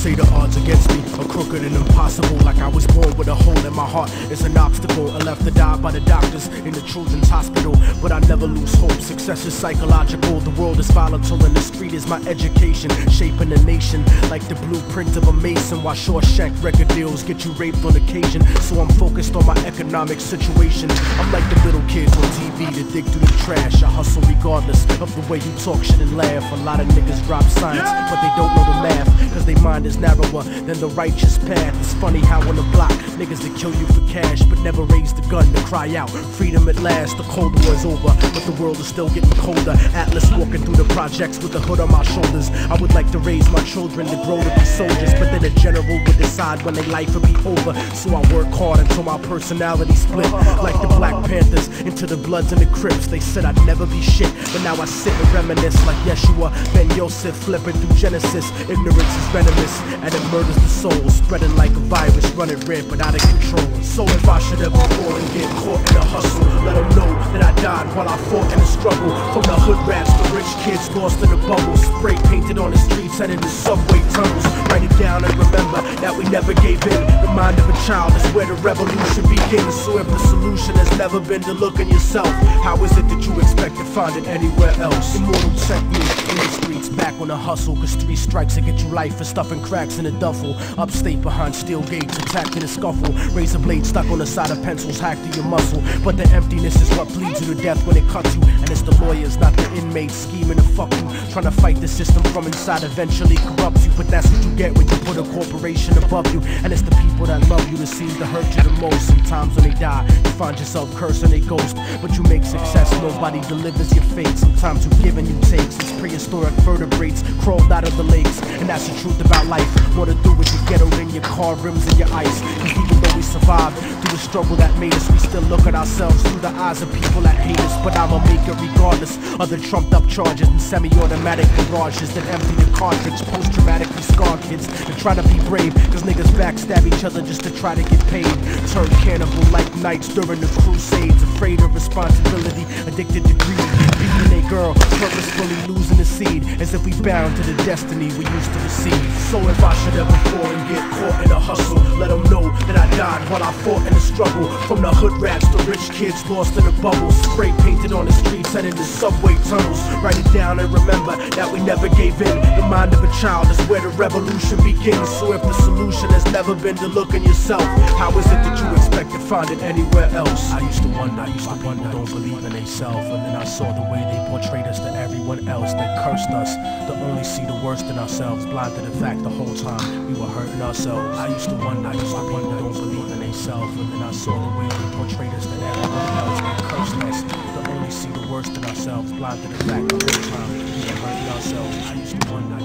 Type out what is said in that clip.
say the odds against me are crooked and impossible. Like I was born with a hole in my heart, it's an obstacle. I left to die by the doctors in the children's hospital, but I never lose hope. Success is psychological. The world is volatile and the street is my education, shaping the nation like the blueprint of a mason. While Shawshank record deals get you raped on occasion, so I'm focused on my economic situation. I'm like the little kids on TV that dig through the trash. I hustle regardless of the way you talk shit and laugh. A lot of niggas drop science, but they don't know the math, cause their mind is narrower than the righteous path. It's funny how on the block, niggas that kill you for cash, but never raise the gun to cry out freedom at last. The Cold War's over, but the world is still getting colder. Atlas walking through the projects with the hood on my shoulders. I would like to raise my children to grow to be soldiers, but then a general would decide when their life would be over. So I work hard until my personality split, like the Black Panthers into the Bloods and the Crips. They said I'd never be shit, but now I sit and reminisce like Yeshua Ben Yosef, flipping through Genesis. Ignorance is venomous and it murders the soul, spreading like a virus, running rampant out of control. So if I should ever fall and get caught in a hustle, let them know that I died while I fought in the struggle. From the hood rats to rich kids lost in the bubble, spray painted on the streets and in the subway tunnels. Write it down and remember that we never gave in. The mind of a child is where the revolution begins. So if the solution has never been to look in yourself, how is it that you expect to find it anywhere else? Immortal technique in the streets, back on the hustle, cause 3 strikes to get you life for stuffing cracks in a duffel. Upstate behind steel gates, attacked in a scuffle. Razor blade stuck on the side of pencils, hacked to your muscle. But the emptiness is what bleeds you to death when it cuts you. And it's the lawyers, not the inmates, scheming to fuck you. Trying to fight the system from inside eventually corrupts you. But that's what you get when you put a corporation above you. And it's the people that love you that seem to hurt you the most. Sometimes when they die, you find yourself cursing a ghost, but you make success, nobody delivers your fate. Sometimes you give and you take, since prehistoric vertebrates crawled out of the lakes. And that's the truth about life. More to do with your ghetto than your car rims and your ice. Cause even though we survived through the struggle that made us, we still look at ourselves through the eyes of people that hate us. But I'ma make it regardless of the trumped up charges and semi-automatic garages that empty the cartridge. Post-traumatically scarred kids that try to be brave, cause niggas backstab each other just to try to get paid. Turn cannibal like knights during the crusades, afraid of responsibility, addicted to greed, beating a girl, purposefully losing the seed, as if we bound to the destiny we used to receive. So if I should ever fall and get caught in a hustle, let them know that I died while I fought in the struggle. From the hood rats to rich kids lost in the bubble, spray painted on the streets and in the subway tunnels. Write it down and remember that we never gave in. The mind of a child is where the revolution begins. So if the solution has never been to look in yourself, how is it that you expect to find it anywhere else? I used to wonder why people don't believe in themselves, and then I saw the way they portrayed us to everyone else. They cursed us to only see the worst in ourselves, blind to the fact the whole time we were hurting ourselves. I used to wonder why people don't believe in themselves, and then I saw the way they portrayed us to everyone else. They cursed us to only see the worst in ourselves, blind to the fact the whole time we were hurting ourselves. I used to wonder